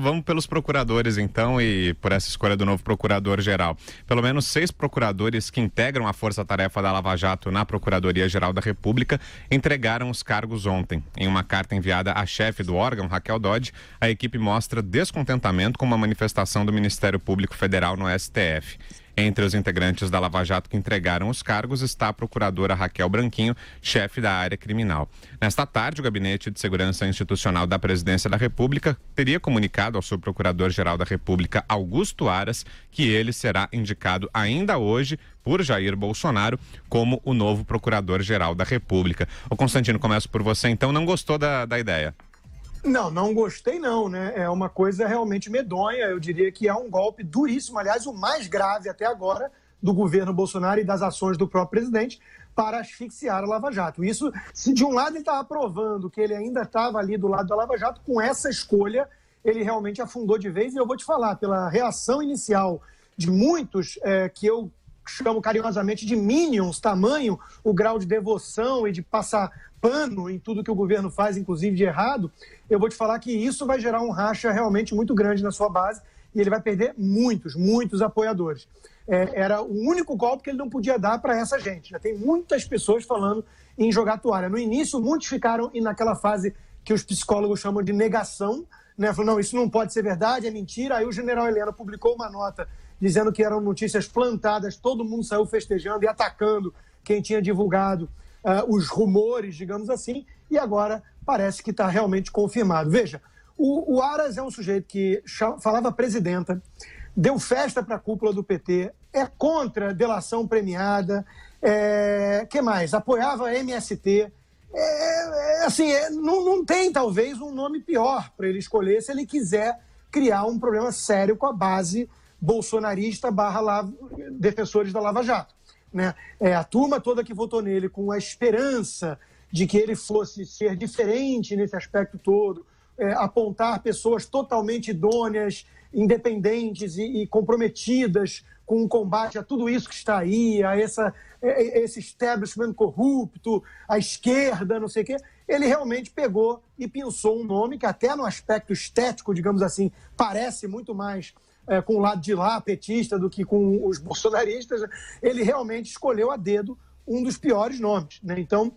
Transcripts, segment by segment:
vamos pelos procuradores, então, e por essa escolha do novo procurador-geral. Pelo menos 6 procuradores que integram a força-tarefa da Lava Jato na Procuradoria-Geral da República entregaram os cargos ontem. Em uma carta enviada à chefe do órgão, Raquel Dodge, a equipe mostra descontentamento com uma manifestação do Ministério Público Federal no STF. Entre os integrantes da Lava Jato que entregaram os cargos está a procuradora Raquel Branquinho, chefe da área criminal. Nesta tarde, o Gabinete de Segurança Institucional da Presidência da República teria comunicado ao subprocurador-geral da República, Augusto Aras, que ele será indicado ainda hoje por Jair Bolsonaro como o novo procurador-geral da República. Ô Constantino, começo por você, então. Não gostou da ideia? Não gostei não, né? É uma coisa realmente medonha, eu diria que é um golpe duríssimo, aliás, o mais grave até agora do governo Bolsonaro e das ações do próprio presidente para asfixiar a Lava Jato. Isso, se de um lado ele estava provando que ele ainda estava ali do lado da Lava Jato, com essa escolha ele realmente afundou de vez, e eu vou te falar, pela reação inicial de muitos que eu chamo carinhosamente de minions, tamanho, o grau de devoção e de passar pano em tudo que o governo faz, inclusive de errado, eu vou te falar que isso vai gerar um racha realmente muito grande na sua base e ele vai perder muitos apoiadores. Era o único golpe que ele não podia dar para essa gente. Já tem muitas pessoas falando em jogar toalha. No início, muitos ficaram naquela fase que os psicólogos chamam de negação, né? Falaram, não, isso não pode ser verdade, é mentira. Aí o general Heleno publicou uma nota dizendo que eram notícias plantadas, todo mundo saiu festejando e atacando quem tinha divulgado os rumores, digamos assim, e agora parece que está realmente confirmado. Veja, o Aras é um sujeito que falava presidenta, deu festa para a cúpula do PT, é contra delação premiada, que mais? Apoiava a MST. Não tem talvez um nome pior para ele escolher se ele quiser criar um problema sério com a base bolsonarista / defensores da Lava Jato. Né? A turma toda que votou nele com a esperança de que ele fosse ser diferente nesse aspecto todo, apontar pessoas totalmente idôneas, independentes e comprometidas com o combate a tudo isso que está aí, a esse establishment corrupto, a esquerda, não sei o quê, ele realmente pegou e pensou um nome que até no aspecto estético, digamos assim, parece muito mais com o lado de lá, petista, do que com os bolsonaristas. Ele realmente escolheu a dedo um dos piores nomes, né? Então,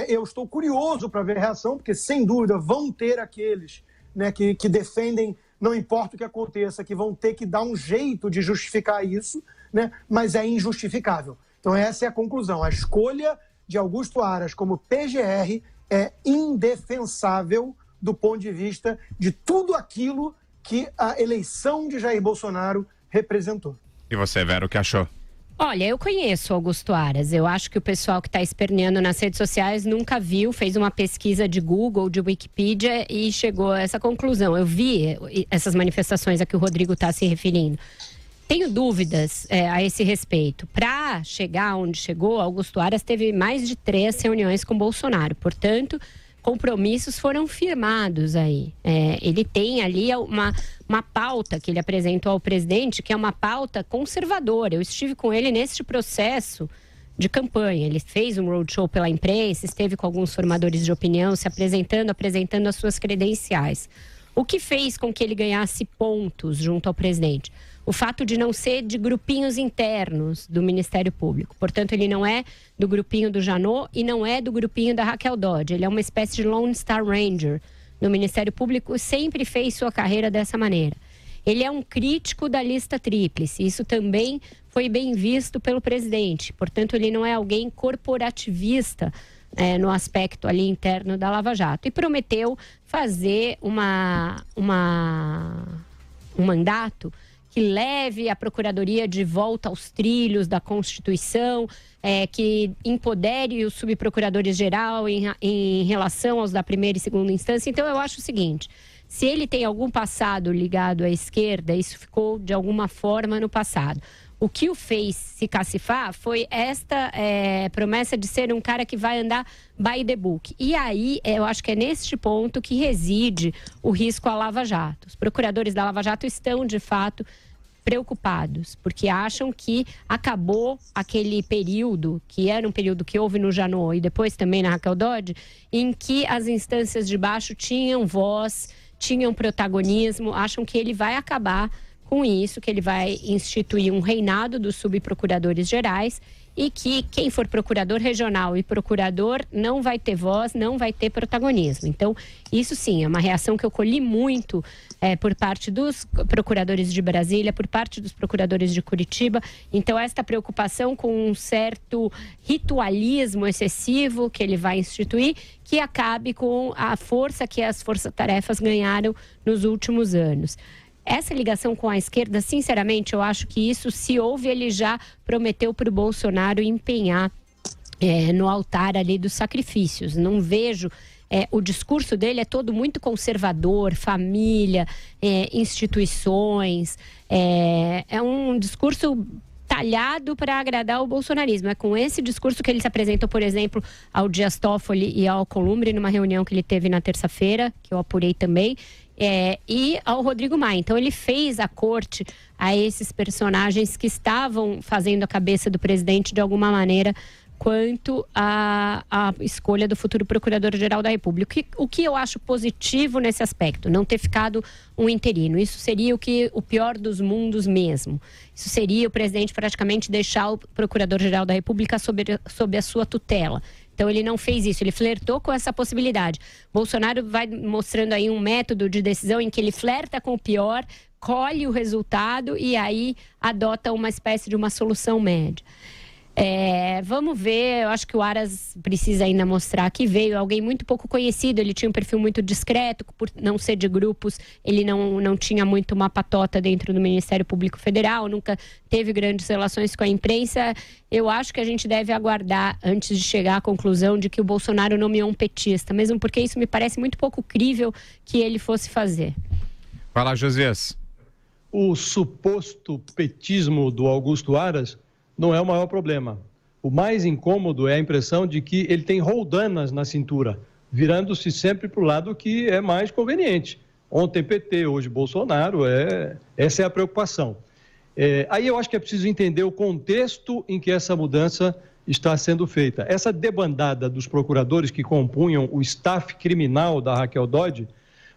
eu estou curioso para ver a reação, porque, sem dúvida, vão ter aqueles, né, que defendem, não importa o que aconteça, que vão ter que dar um jeito de justificar isso, né? Mas é injustificável. Então, essa é a conclusão. A escolha de Augusto Aras como PGR é indefensável do ponto de vista de tudo aquilo que a eleição de Jair Bolsonaro representou. E você, Vera, o que achou? Olha, eu conheço Augusto Aras. Eu acho que o pessoal que está esperneando nas redes sociais nunca viu, fez uma pesquisa de Google, de Wikipedia e chegou a essa conclusão. Eu vi essas manifestações a que o Rodrigo está se referindo. Tenho dúvidas a esse respeito. Para chegar onde chegou, Augusto Aras teve mais de 3 reuniões com Bolsonaro. Portanto, compromissos foram firmados aí. Ele tem ali uma pauta que ele apresentou ao presidente, que é uma pauta conservadora. Eu estive com ele neste processo de campanha. Ele fez um roadshow pela imprensa, esteve com alguns formadores de opinião, se apresentando as suas credenciais. O que fez com que ele ganhasse pontos junto ao presidente? O fato de não ser de grupinhos internos do Ministério Público. Portanto, ele não é do grupinho do Janot e não é do grupinho da Raquel Dodge. Ele é uma espécie de Lone Star Ranger no Ministério Público, sempre fez sua carreira dessa maneira. Ele é um crítico da lista tríplice. Isso também foi bem visto pelo presidente. Portanto, ele não é alguém corporativista no aspecto ali interno da Lava Jato. E prometeu fazer um mandato que leve a Procuradoria de volta aos trilhos da Constituição, que empodere os subprocuradores-geral em relação aos da primeira e segunda instância. Então, eu acho o seguinte, se ele tem algum passado ligado à esquerda, isso ficou de alguma forma no passado. O que o fez se cacifar foi esta promessa de ser um cara que vai andar by the book. E aí, eu acho que é neste ponto que reside o risco à Lava Jato. Os procuradores da Lava Jato estão, de fato, preocupados, porque acham que acabou aquele período, que era um período que houve no Janot e depois também na Raquel Dodge, em que as instâncias de baixo tinham voz, tinham protagonismo, acham que ele vai acabar com isso, que ele vai instituir um reinado dos subprocuradores gerais e que quem for procurador regional e procurador não vai ter voz, não vai ter protagonismo. Então, isso sim, é uma reação que eu colhi muito por parte dos procuradores de Brasília, por parte dos procuradores de Curitiba. Então, esta preocupação com um certo ritualismo excessivo que ele vai instituir, que acabe com a força que as forças-tarefas ganharam nos últimos anos. Essa ligação com a esquerda, sinceramente, eu acho que isso, se houve, ele já prometeu para o Bolsonaro empenhar no altar ali dos sacrifícios. Não vejo, o discurso dele é todo muito conservador, família, instituições, é um discurso talhado para agradar o bolsonarismo. É com esse discurso que ele se apresentou, por exemplo, ao Dias Toffoli e ao Alcolumbre, numa reunião que ele teve na terça-feira, que eu apurei também, e ao Rodrigo Maia. Então, ele fez a corte a esses personagens que estavam fazendo a cabeça do presidente de alguma maneira quanto à escolha do futuro Procurador-Geral da República. O que eu acho positivo nesse aspecto? Não ter ficado um interino. Isso seria o pior dos mundos mesmo. Isso seria o presidente praticamente deixar o Procurador-Geral da República sob a sua tutela. Então, ele não fez isso, ele flertou com essa possibilidade. Bolsonaro vai mostrando aí um método de decisão em que ele flerta com o pior, colhe o resultado e aí adota uma espécie de uma solução média. Vamos ver, eu acho que o Aras precisa ainda mostrar que veio alguém muito pouco conhecido, ele tinha um perfil muito discreto, por não ser de grupos, ele não tinha muito uma patota dentro do Ministério Público Federal, nunca teve grandes relações com a imprensa. Eu acho que a gente deve aguardar antes de chegar à conclusão de que o Bolsonaro nomeou um petista, mesmo porque isso me parece muito pouco crível que ele fosse fazer. Vai lá, Josias. O suposto petismo do Augusto Aras não é o maior problema. O mais incômodo é a impressão de que ele tem roldanas na cintura, virando-se sempre para o lado que é mais conveniente. Ontem PT, hoje Bolsonaro, essa é a preocupação. Aí eu acho que é preciso entender o contexto em que essa mudança está sendo feita. Essa debandada dos procuradores que compunham o staff criminal da Raquel Dodge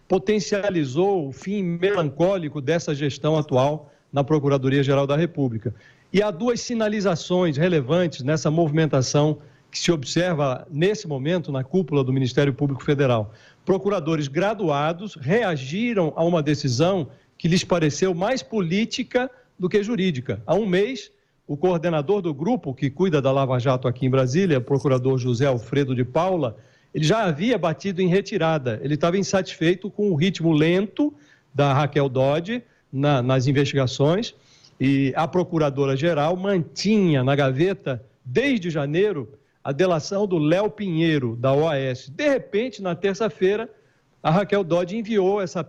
potencializou o fim melancólico dessa gestão atual na Procuradoria-Geral da República. E há duas sinalizações relevantes nessa movimentação que se observa nesse momento na cúpula do Ministério Público Federal. Procuradores graduados reagiram a uma decisão que lhes pareceu mais política do que jurídica. Há um mês, o coordenador do grupo que cuida da Lava Jato aqui em Brasília, o procurador José Alfredo de Paula, ele já havia batido em retirada. Ele estava insatisfeito com o ritmo lento da Raquel Dodge nas investigações. E a Procuradora-Geral mantinha na gaveta, desde janeiro, a delação do Léo Pinheiro, da OAS. De repente, na terça-feira, a Raquel Dodge enviou essa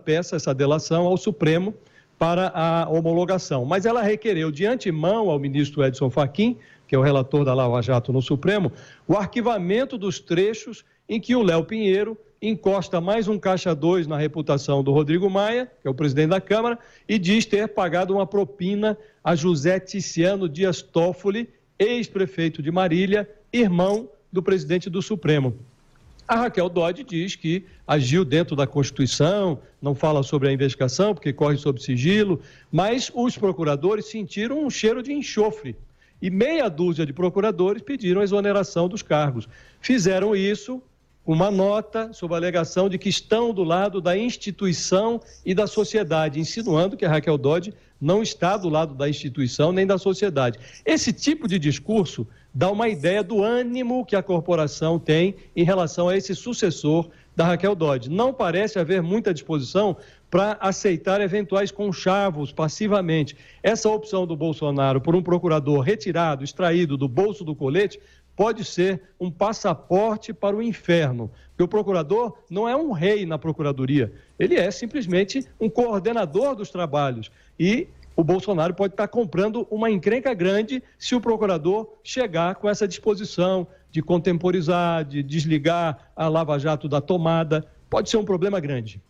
delação ao Supremo para a homologação. Mas ela requereu de antemão ao ministro Edson Fachin, que é o relator da Lava Jato no Supremo, o arquivamento dos trechos em que o Léo Pinheiro encosta mais um caixa 2 na reputação do Rodrigo Maia, que é o presidente da Câmara, e diz ter pagado uma propina a José Ticiano Dias Toffoli, ex-prefeito de Marília, irmão do presidente do Supremo. A Raquel Dodge diz que agiu dentro da Constituição, não fala sobre a investigação, porque corre sob sigilo, mas os procuradores sentiram um cheiro de enxofre. E meia dúzia de procuradores pediram a exoneração dos cargos. Fizeram isso uma nota sob a alegação de que estão do lado da instituição e da sociedade, insinuando que a Raquel Dodge não está do lado da instituição nem da sociedade. Esse tipo de discurso dá uma ideia do ânimo que a corporação tem em relação a esse sucessor da Raquel Dodge. Não parece haver muita disposição para aceitar eventuais conchavos passivamente. Essa opção do Bolsonaro por um procurador retirado, extraído do bolso do colete, pode ser um passaporte para o inferno. Porque o procurador não é um rei na procuradoria, ele é simplesmente um coordenador dos trabalhos. E o Bolsonaro pode estar comprando uma encrenca grande se o procurador chegar com essa disposição de contemporizar, de desligar a Lava Jato da tomada. Pode ser um problema grande.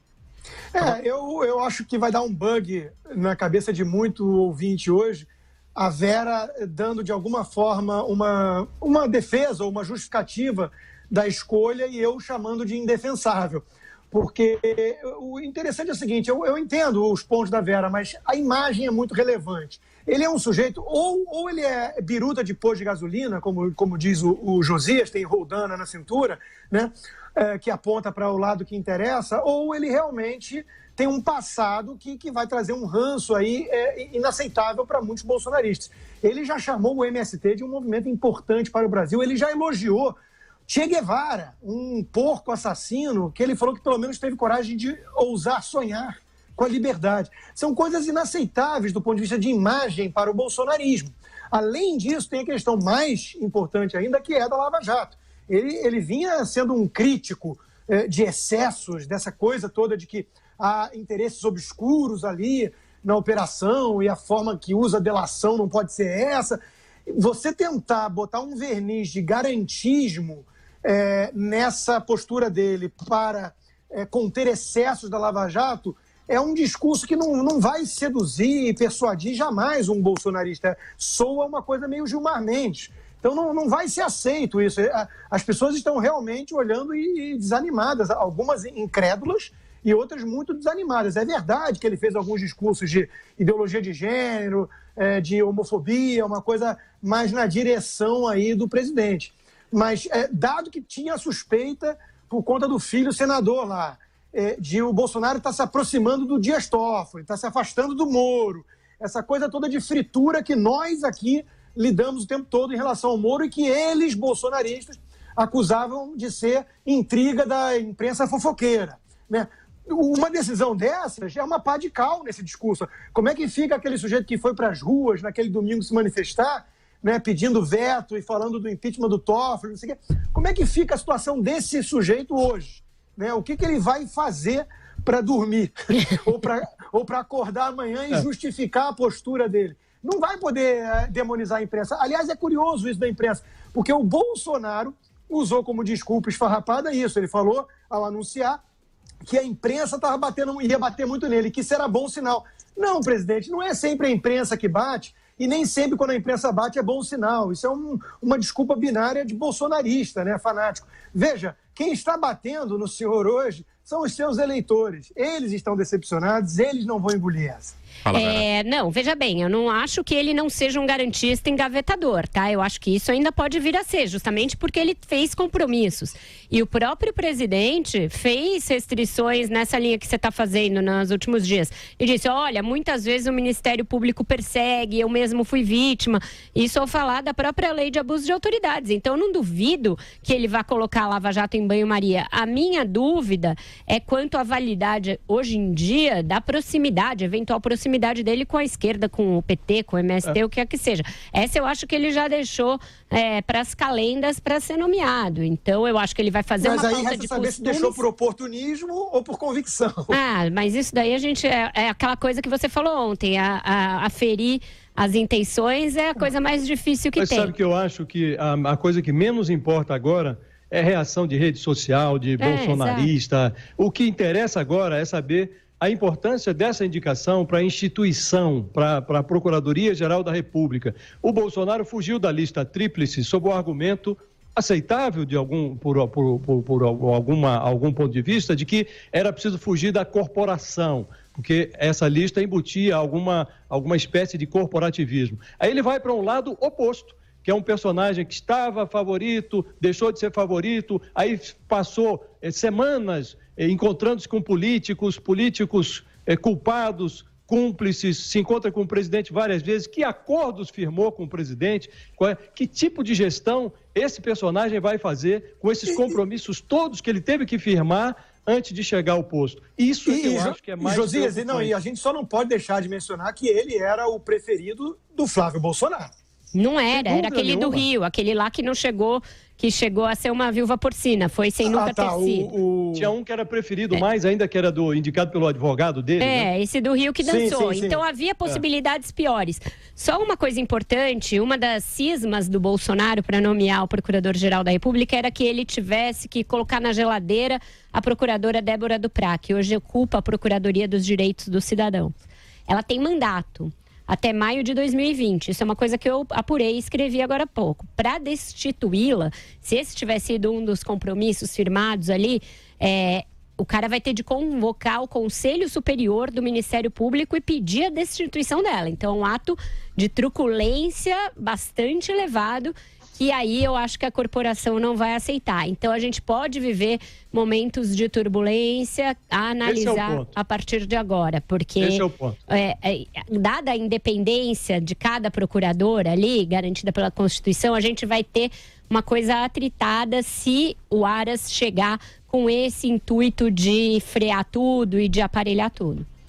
Eu acho que vai dar um bug na cabeça de muito ouvinte hoje, a Vera dando de alguma forma uma defesa ou uma justificativa da escolha e eu chamando de indefensável. Porque o interessante é o seguinte, eu entendo os pontos da Vera, mas a imagem é muito relevante. Ele é um sujeito, ou ele é biruta de posto de gasolina, como diz o Josias, tem roldana na cintura, né, que aponta para o lado que interessa, ou ele realmente tem um passado que vai trazer um ranço aí inaceitável para muitos bolsonaristas. Ele já chamou o MST de um movimento importante para o Brasil, ele já elogiou Che Guevara, um porco assassino, que ele falou que pelo menos teve coragem de ousar sonhar com a liberdade. São coisas inaceitáveis do ponto de vista de imagem para o bolsonarismo. Além disso, tem a questão mais importante ainda, que é da Lava Jato. Ele vinha sendo um crítico de excessos, dessa coisa toda de que há interesses obscuros ali na operação e a forma que usa a delação não pode ser essa. Você tentar botar um verniz de garantismo nessa postura dele para conter excessos da Lava Jato é um discurso que não vai seduzir e persuadir jamais um bolsonarista. Soa uma coisa meio Gilmar Mendes. Então não vai ser aceito isso. As pessoas estão realmente olhando e desanimadas, algumas incrédulas e outras muito desanimadas. É verdade que ele fez alguns discursos de ideologia de gênero, de homofobia, uma coisa mais na direção aí do presidente. Mas, dado que tinha a suspeita, por conta do filho senador lá, de o Bolsonaro estar se aproximando do Dias Toffoli, está se afastando do Moro, essa coisa toda de fritura que nós aqui lidamos o tempo todo em relação ao Moro e que eles, bolsonaristas, acusavam de ser intriga da imprensa fofoqueira, né? Uma decisão dessas é uma pá de cal nesse discurso. Como é que fica aquele sujeito que foi para as ruas naquele domingo se manifestar, né, pedindo veto e falando do impeachment do Toffoli, não sei o quê? Como é que fica a situação desse sujeito hoje? Né? O que ele vai fazer para dormir ou para acordar amanhã e justificar a postura dele? Não vai poder demonizar a imprensa. Aliás, é curioso isso da imprensa, porque o Bolsonaro usou como desculpa esfarrapada isso. Ele falou, ao anunciar, que a imprensa ia bater muito nele, que isso era bom sinal. Não, presidente, não é sempre a imprensa que bate, e nem sempre quando a imprensa bate é bom sinal. Isso é uma desculpa binária de bolsonarista, né, fanático. Veja, quem está batendo no senhor hoje são os seus eleitores. Eles estão decepcionados, eles não vão engolir essa. Não, veja bem, eu não acho que ele não seja um garantista engavetador, tá? Eu acho que isso ainda pode vir a ser, justamente porque ele fez compromissos. E o próprio presidente fez restrições nessa linha que você está fazendo nos últimos dias. Ele disse, olha, muitas vezes o Ministério Público persegue, eu mesmo fui vítima. Isso ao falar da própria lei de abuso de autoridades. Então, eu não duvido que ele vá colocar a Lava Jato em banho-maria. A minha dúvida é quanto à validade, hoje em dia, da proximidade, eventual proximidade dele com a esquerda, com o PT, com o MST, o que é que seja. Essa eu acho que ele já deixou para as calendas para ser nomeado. Então, eu acho que ele vai fazer uma pauta de costumes. Mas aí resta saber se deixou por oportunismo ou por convicção. Mas isso daí a gente... É aquela coisa que você falou ontem, aferir as intenções é a coisa mais difícil que tem. Mas sabe que eu acho que a coisa que menos importa agora é reação de rede social, de bolsonarista. Exato. O que interessa agora é saber a importância dessa indicação para a instituição, para a Procuradoria-Geral da República. O Bolsonaro fugiu da lista tríplice sob o argumento aceitável por algum ponto de vista de que era preciso fugir da corporação, porque essa lista embutia alguma espécie de corporativismo. Aí ele vai para um lado oposto, que é um personagem que estava favorito, deixou de ser favorito, aí passou semanas encontrando-se com políticos culpados, cúmplices, se encontra com o presidente várias vezes. Que acordos firmou com o presidente? Que tipo de gestão esse personagem vai fazer com esses compromissos todos que ele teve que firmar antes de chegar ao posto? Isso é que eu acho que é mais... Josias, e a gente só não pode deixar de mencionar que ele era o preferido do Flávio Bolsonaro. Não era aquele do Rio, aquele lá que não chegou, que chegou a ser uma viúva porcina, foi sem nunca ter sido. Tinha um que era preferido mais ainda, que era indicado pelo advogado dele, né? Esse do Rio que dançou. Sim. Então havia possibilidades piores. Só uma coisa importante, uma das cismas do Bolsonaro para nomear o Procurador-Geral da República era que ele tivesse que colocar na geladeira a procuradora Débora Duprá, que hoje ocupa a Procuradoria dos Direitos do Cidadão. Ela tem mandato até maio de 2020. Isso é uma coisa que eu apurei e escrevi agora há pouco. Para destituí-la, se esse tivesse sido um dos compromissos firmados ali, o cara vai ter de convocar o Conselho Superior do Ministério Público e pedir a destituição dela. Então, é um ato de truculência bastante elevado, que aí eu acho que a corporação não vai aceitar. Então, a gente pode viver momentos de turbulência, a analisar a partir de agora, porque esse é o ponto. Dada a independência de cada procurador ali, garantida pela Constituição, a gente vai ter uma coisa atritada se o Aras chegar com esse intuito de frear tudo e de aparelhar tudo.